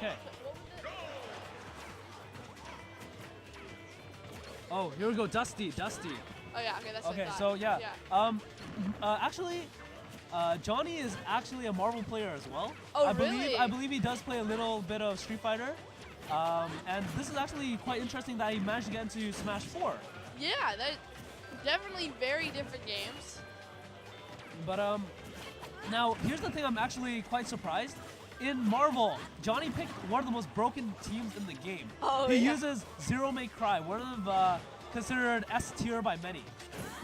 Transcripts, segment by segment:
Okay. Oh, here we go, Dusty. Oh yeah, okay, that's what I Okay, thought. so yeah. Actually, Johnny is actually a Marvel player as well. Oh, really? I believe he does play a little bit of Street Fighter. And this is actually quite interesting that he managed to get into Smash 4. Yeah, that definitely very different games. But now here's the thing, I'm actually quite surprised. In Marvel, Johnny picked one of the most broken teams in the game. Oh, he yeah. uses Zero May Cry, one of considered S tier by many.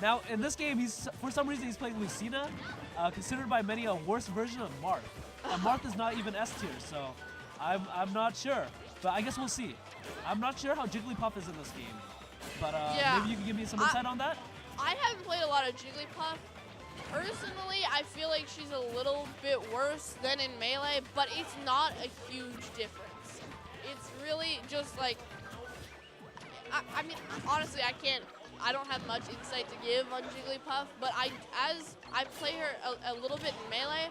Now in this game, for some reason he's playing Lucina, considered by many a worse version of Marth. And Marth is not even S tier, so I'm not sure. But I guess we'll see. I'm not sure how Jigglypuff is in this game. But yeah. maybe you can give me some insight on that? I haven't played a lot of Jigglypuff. Personally, I feel like she's a little bit worse than in Melee, but it's not a huge difference. It's really just like, I mean, honestly, I don't have much insight to give on Jigglypuff, but as I play her a little bit in Melee,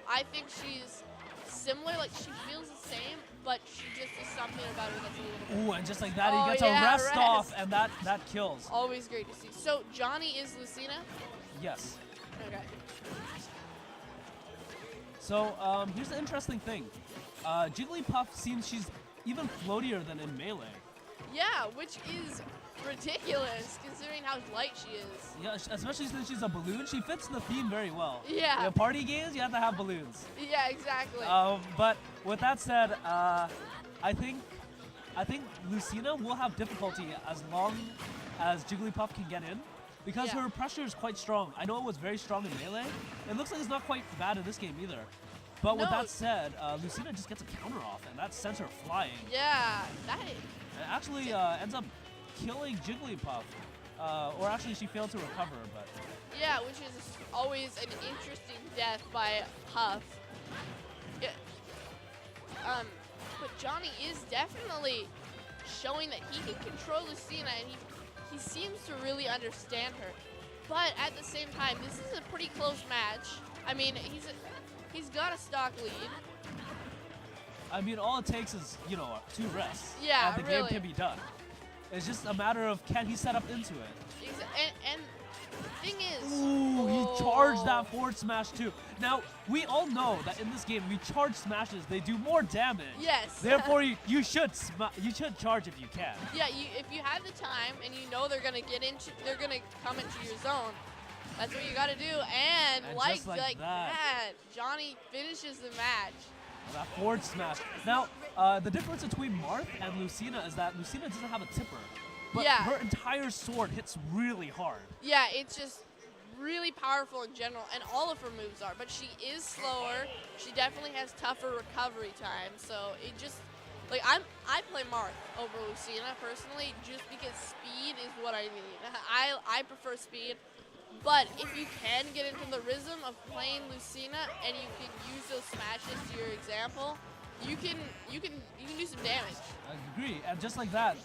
I think she's similar, like she feels the same, but she just is something about her that's a little bit. Ooh, and just like that, he gets a rest off, and that kills. Always great to see. So Johnny is Lucina? Yes. Okay. So here's the interesting thing. Jigglypuff seems she's even floatier than in Melee. Yeah, which is ridiculous considering how light she is. Yeah, especially since she's a balloon. She fits the theme very well. Yeah. In party games, you have to have balloons. Yeah, exactly. But with that said, I think Lucina will have difficulty as long as Jigglypuff can get in, because her pressure is quite strong. I know it was very strong in Melee. It looks like it's not quite bad in this game either. But with that said, Lucina just gets a counter off, and that sends her flying. Yeah, It actually ends up killing Jigglypuff. Or actually, she failed to recover, but... Yeah, which is always an interesting death by Puff. Yeah. But Johnny is definitely showing that he can control Lucina, and he seems to really understand her. But at the same time, this is a pretty close match. I mean, he's got a stock lead. I mean, all it takes is, 2 rests. Yeah, and the game can be done. It's just a matter of, can he set up into it? And the thing is... Ooh, he charged that forward smash too. Now, we all know that in this game, if you charge smashes, they do more damage. Yes. Therefore, you should charge if you can. Yeah, if you have the time and you know they're gonna come into your zone, that's what you gotta do. And like that, Johnny finishes the match. That forward smash. Now, the difference between Marth and Lucina is that Lucina doesn't have a tipper. But her entire sword hits really hard. Yeah, it's just really powerful in general, and all of her moves are. But she is slower. She definitely has tougher recovery time. So it just, like, I play Marth over Lucina personally, just because speed is what I need. I prefer speed. But if you can get into the rhythm of playing Lucina and you can use those smashes to your example, you can do some damage. I agree, and just like that,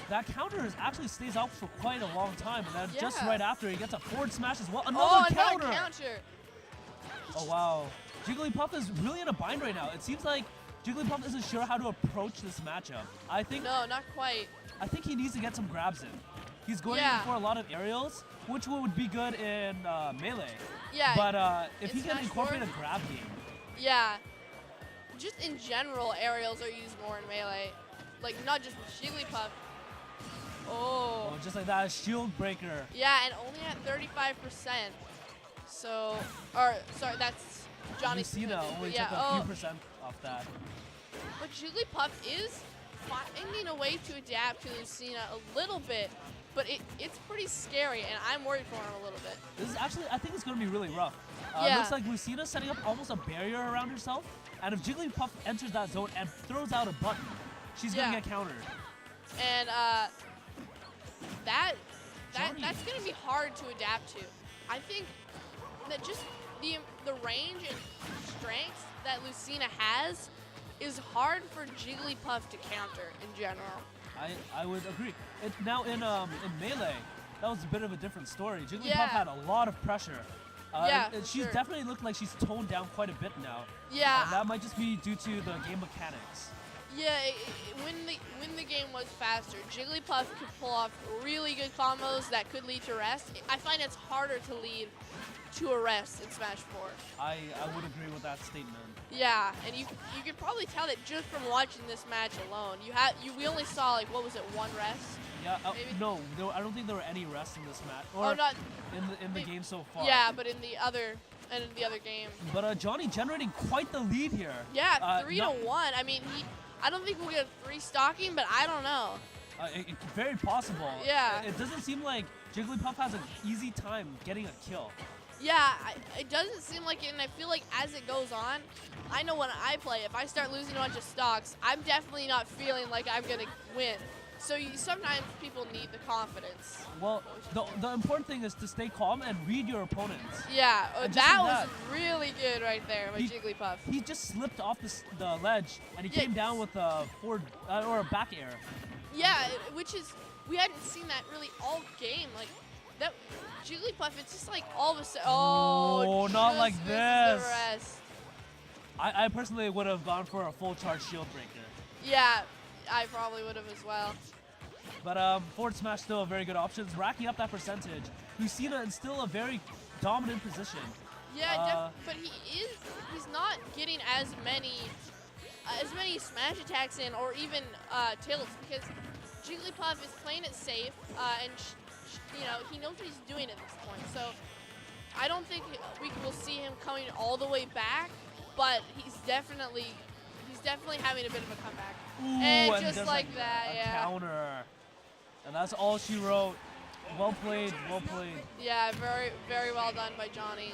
that counter actually stays out for quite a long time, and then just right after he gets a forward smash as well. Another counter! Oh wow, Jigglypuff is really in a bind right now. It seems like Jigglypuff isn't sure how to approach this matchup. No, not quite. I think he needs to get some grabs in. He's going in for a lot of aerials, which would be good in Melee. Yeah. But if he can incorporate a grab game. Yeah. Just in general, aerials are used more in Melee. Like, not just with Jigglypuff. Oh, just like that, a shield breaker. Yeah, and only at 35%. So, sorry, that's Johnny's. Lucina only took a few percent off that. But Jigglypuff is finding a way to adapt to Lucina a little bit. But it's pretty scary, and I'm worried for him a little bit. This is actually, I think it's going to be really rough. It looks like Lucina's setting up almost a barrier around herself, and if Jigglypuff enters that zone and throws out a button, she's going to get countered. And that's going to be hard to adapt to. I think that just the range and strength that Lucina has is hard for Jigglypuff to counter in general. I would agree. Now in Melee, that was a bit of a different story. Jigglypuff had a lot of pressure, She's definitely looked like she's toned down quite a bit now. Yeah. That might just be due to the game mechanics. Yeah, when the game was faster, Jigglypuff could pull off really good combos that could lead to rest. I find it's harder to lead to a rest in Smash 4. I would agree with that statement. Yeah, and you could probably tell that just from watching this match alone. We only saw, like, what was it, one rest? Yeah, no, I don't think there were any rests in this match. Or not in the game so far. Yeah, but in the other game. But Johnny generating quite the lead here. Yeah, 3-1. I mean, I don't think we'll get a 3 stocking, but I don't know. It's very possible. Yeah. It doesn't seem like Jigglypuff has an easy time getting a kill. Yeah, it doesn't seem like it, and I feel like as it goes on, I know when I play, if I start losing a bunch of stocks, I'm definitely not feeling like I'm going to win. So sometimes people need the confidence. Well, the important thing is to stay calm and read your opponents. Yeah, that was really good right there by Jigglypuff. He just slipped off the ledge, and he came down with a forward or a back air. Yeah, which is, we hadn't seen that really all game. Like, that Jigglypuff, it's just like all of a sudden, oh not like this. The rest. I personally would have gone for a full charge shield breaker. Yeah, I probably would have as well. But forward smash still a very good option. It's racking up that percentage. Lucina in still a very dominant position. Yeah, but he's not getting as many smash attacks in, or even tilts, because Jigglypuff is playing it safe, and he knows what he's doing at this point. So I don't think we will see him coming all the way back, but he's definitely having a bit of a comeback. Ooh, and just like that, counter. And that's all she wrote. Well played, well played. Yeah, very, very well done by Johnny.